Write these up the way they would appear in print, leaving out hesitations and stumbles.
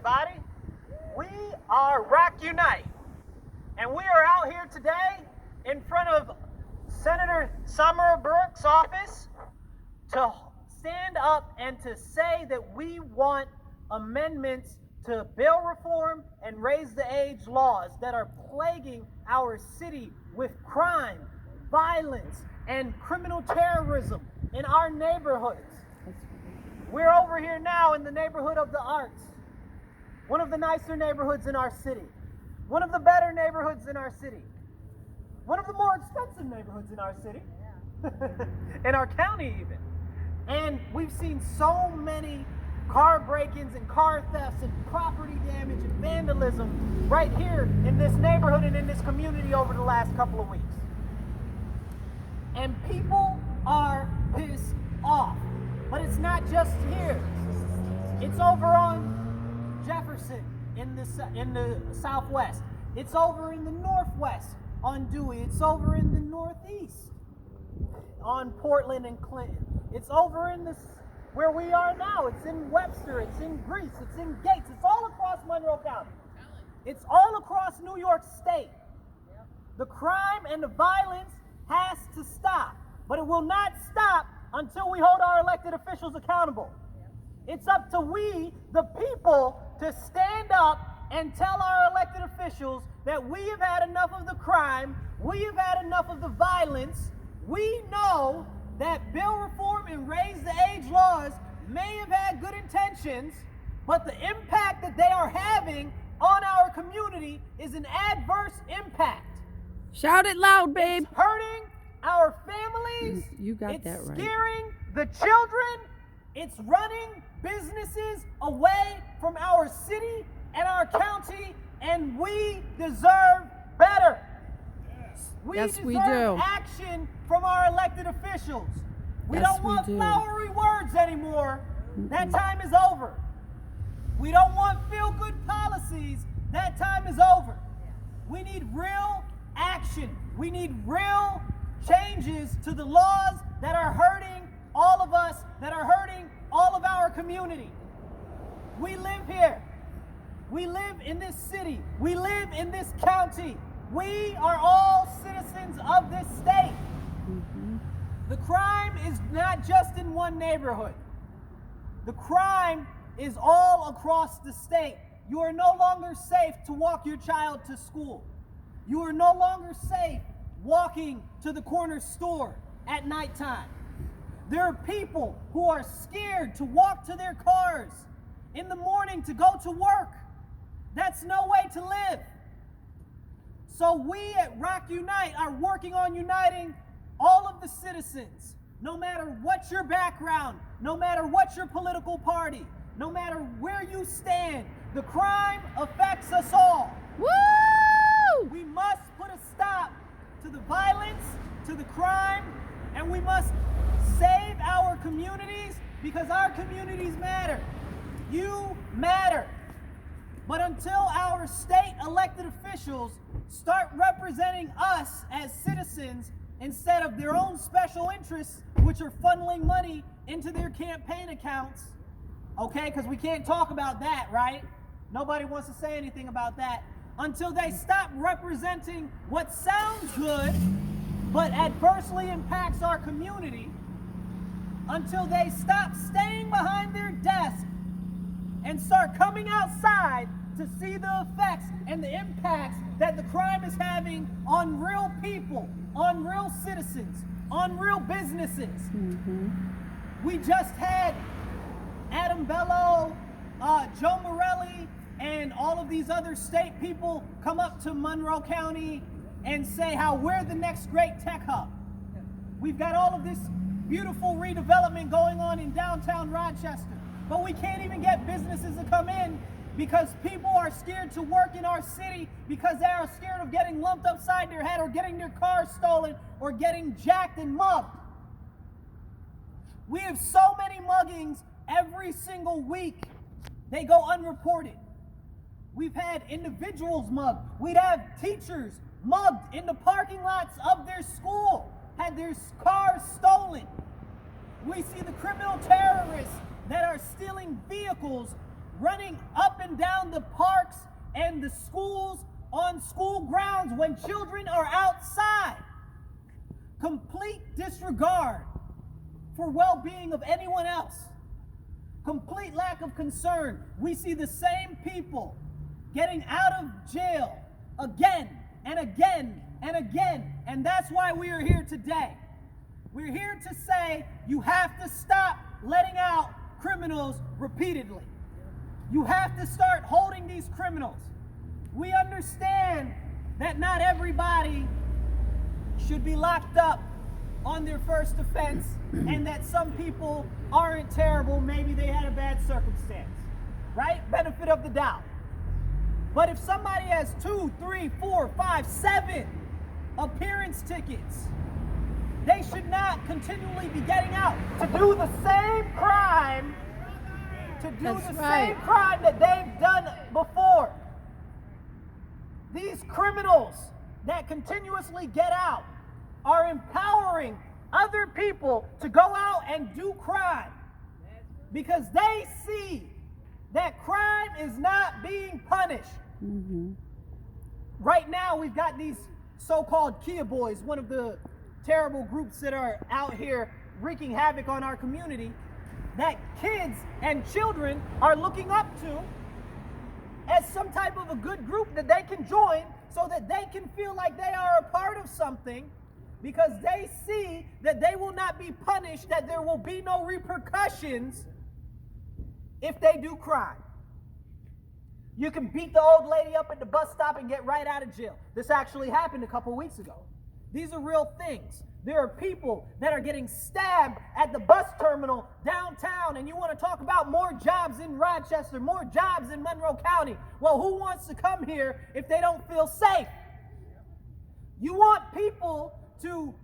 everybody. We are Roc Unite, and we are out here today in front of Senator Samra Brouk's office to stand up and to say that we want amendments to bill reform and raise the age laws that are plaguing our city with crime, violence, and criminal terrorism in our neighborhoods. We're over here now in the neighborhood of the Arts, one of the nicer neighborhoods in our city, one of the better neighborhoods in our city, one of the more expensive neighborhoods in our city, in our county even. And we've seen so many car break-ins and car thefts and property damage and vandalism right here in this neighborhood and in this community over the last couple of weeks. And people are pissed off. But it's not just here. It's over on Jefferson in the southwest. It's over in the northwest on Dewey. It's over in the northeast on Portland and Clinton. It's over in this where we are now. It's in Webster. It's in Greece. It's in Gates. It's all across Monroe County. It's all across New York State. The crime and the violence has to stop, but it will not stop until we hold our elected officials accountable. It's up to we, the people, to stand up and tell our elected officials that we have had enough of the crime, we have had enough of the violence. We know that bill reform and raise the age laws may have had good intentions, but the impact that they are having on our community is an adverse impact. Shout it loud, babe. It's hurting our families. You got that right. It's scaring the children. It's running businesses away from our city and our county, and we deserve better. We deserve action from our elected officials. We don't want flowery words anymore. That time is over. We don't want feel-good policies. That time is over. We need real action. We need real changes to the laws that are hurting all of us, that are hurting all of our community. We live here. We live in this city. We live in this county. We are all citizens of this state. The crime is not just in one neighborhood. The crime is all across the state. You are no longer safe to walk your child to school. You are no longer safe walking to the corner store at nighttime. There are people who are scared to walk to their cars in the morning to go to work. That's no way to live. So we at Roc Unite are working on uniting all of the citizens, no matter what your background, no matter what your political party, no matter where you stand. The crime affects us all. Woo! We must put a stop to the violence, to the crime, and we must save our communities because our communities matter. You matter. But until our state elected officials start representing us as citizens instead of their own special interests, which are funneling money into their campaign accounts, okay, because we can't talk about that, right? Nobody wants to say anything about that. Until they stop representing what sounds good but adversely impacts our community, until they stop staying behind their desk and start coming outside to see the effects and the impacts that the crime is having on real people, on real citizens, on real businesses. We just had Adam Bello, Joe Morelli, and all of these other state people come up to Monroe County and say how we're the next great tech hub. We've got all of this beautiful redevelopment going on in downtown Rochester, but we can't even get businesses to come in because people are scared to work in our city because they are scared of getting lumped upside their head or getting their cars stolen or getting jacked and mugged. We have so many muggings every single week. They go unreported. We've had individuals mugged. We'd have teachers mugged in the parking lots of their school, had their cars stolen. We see the criminal terrorists that are stealing vehicles running up and down the parks and the schools on school grounds when children are outside. Complete disregard for well-being of anyone else. Complete lack of concern. We see the same people getting out of jail again and again and again. And that's why we are here today. We're here to say you have to stop letting out criminals repeatedly. You have to start holding these criminals. We understand that not everybody should be locked up on their first offense, and that some people aren't terrible. Maybe they had a bad circumstance, right? Benefit of the doubt. But if somebody has 2, 3, 4, 5, 7 appearance tickets, they should not continually be getting out to do the same crime, same crime that they've done before. These criminals that continuously get out are empowering other people to go out and do crime because they see that crime is not being punished. Mm-hmm. Right now, we've got these so-called Kia Boys, one of the terrible groups that are out here wreaking havoc on our community, that kids and children are looking up to as some type of a good group that they can join so that they can feel like they are a part of something, because they see that they will not be punished, that there will be no repercussions if they do crime. You can beat the old lady up at the bus stop and get right out of jail. This actually happened a couple weeks ago. These are real things. There are people that are getting stabbed at the bus terminal downtown, and you want to talk about more jobs in Rochester, more jobs in Monroe County. Well, who wants to come here if they don't feel safe? You want people to,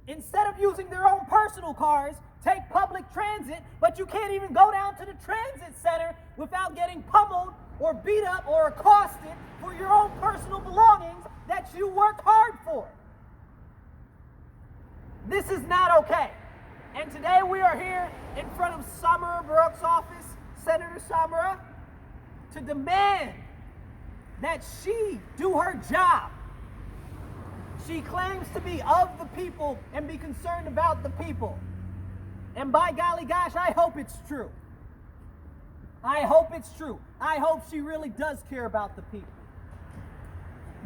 instead of using their own personal cars, take public transit, but you can't even go down to the transit center without getting pummeled or beat up or accosted for your own personal belongings that you worked hard for. This is not okay. And today we are here in front of Samra Brouk's office, Senator Samra, to demand that she do her job. She claims to be of the people and be concerned about the people. And by golly gosh, I hope it's true. I hope it's true. I hope she really does care about the people.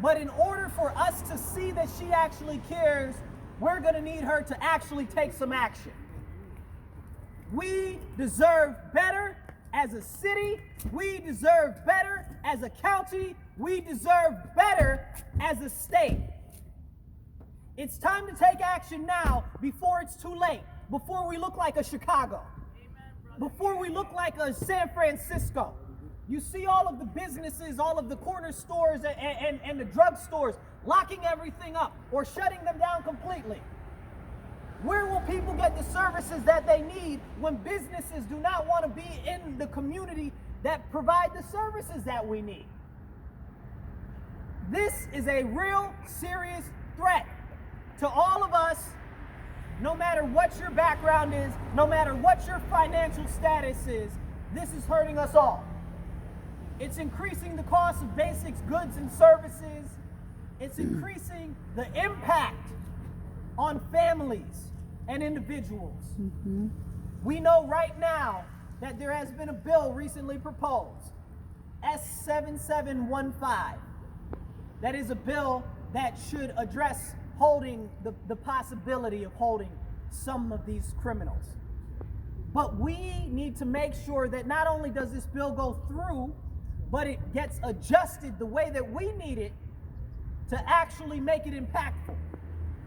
But in order for us to see that she actually cares, we're going to need her to actually take some action. We deserve better as a city. We deserve better as a county. We deserve better as a state. It's time to take action now before it's too late, before we look like a Chicago, before we look like a San Francisco. You see all of the businesses, all of the corner stores and the drug stores locking everything up or shutting them down completely. Where will people get the services that they need when businesses do not want to be in the community that provide the services that we need? This is a real serious threat to all of us, no matter what your background is, no matter what your financial status is. This is hurting us all. It's increasing the cost of basic goods and services. It's increasing the impact on families and individuals. Mm-hmm. We know right now that there has been a bill recently proposed, S7715, that is a bill that should address holding the possibility of holding some of these criminals. But we need to make sure that not only does this bill go through, but it gets adjusted the way that we need it to actually make it impactful.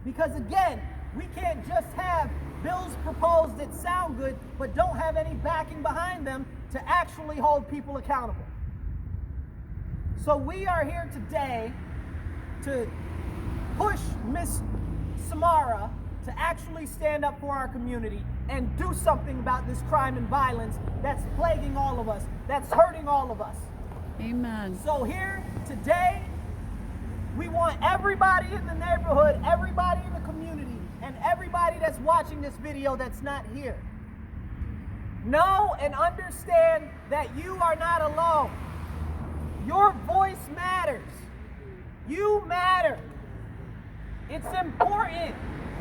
Because again, we can't just have bills proposed that sound good, but don't have any backing behind them to actually hold people accountable. So we are here today to push Miss Samra to actually stand up for our community and do something about this crime and violence that's plaguing all of us, that's hurting all of us. Amen. So here today, we want everybody in the neighborhood, everybody in the community, and everybody that's watching this video that's not here Know and understand that you are not alone. Your voice matters. You matter. It's important.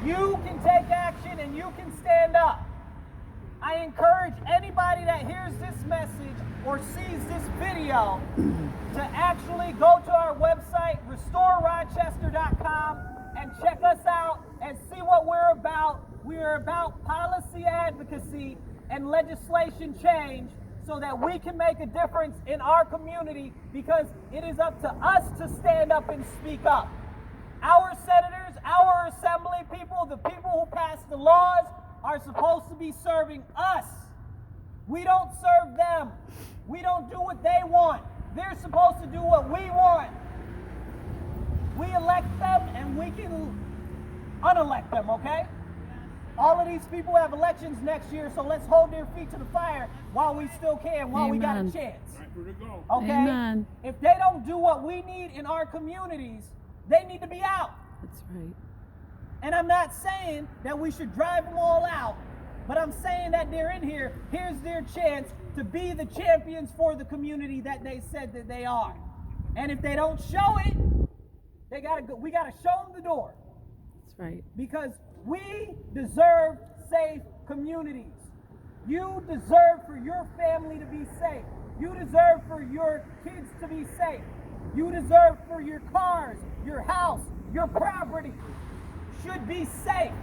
You can take action and you can stand up. I encourage anybody that hears this message or sees this video to actually go to our website, restororochester.com, and check us out and see what we're about. We are about policy advocacy and legislation change so that we can make a difference in our community, because it is up to us to stand up and speak up. Our senators, our assembly people, the people who pass the laws are supposed to be serving us. We don't serve them. We don't do what they want. They're supposed to do what we want. We elect them and we can unelect them, okay? All of these people have elections next year, so let's hold their feet to the fire while we still can, while we got a chance. Okay? Amen. If they don't do what we need in our communities, they need to be out. That's right. And I'm not saying that we should drive them all out, but I'm saying that they're in here. Here's their chance to be the champions for the community that they said that they are. And if they don't show it, we gotta show them the door. That's right. Because we deserve safe communities. You deserve for your family to be safe. You deserve for your kids to be safe. You deserve for your cars, your house, your property should be safe.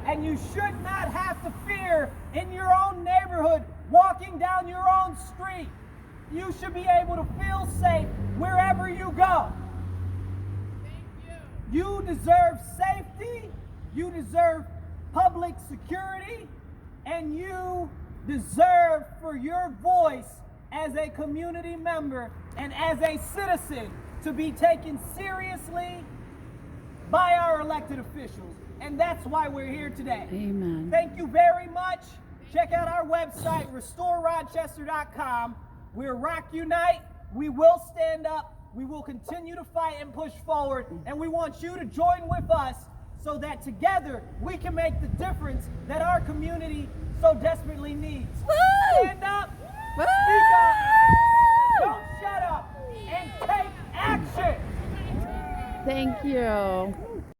And you should not have to fear in your own neighborhood, walking down your own street. You should be able to feel safe wherever you go. You deserve safety, you deserve public security, and you deserve for your voice as a community member and as a citizen to be taken seriously by our elected officials. And that's why we're here today. Amen. Thank you very much. Check out our website, restororochester.com. We're Roc Unite. We will stand up. We will continue to fight and push forward. And we want you to join with us so that together we can make the difference that our community so desperately needs. Woo! Stand up. Woo! Speak up. Don't shut up. And take action. Thank you.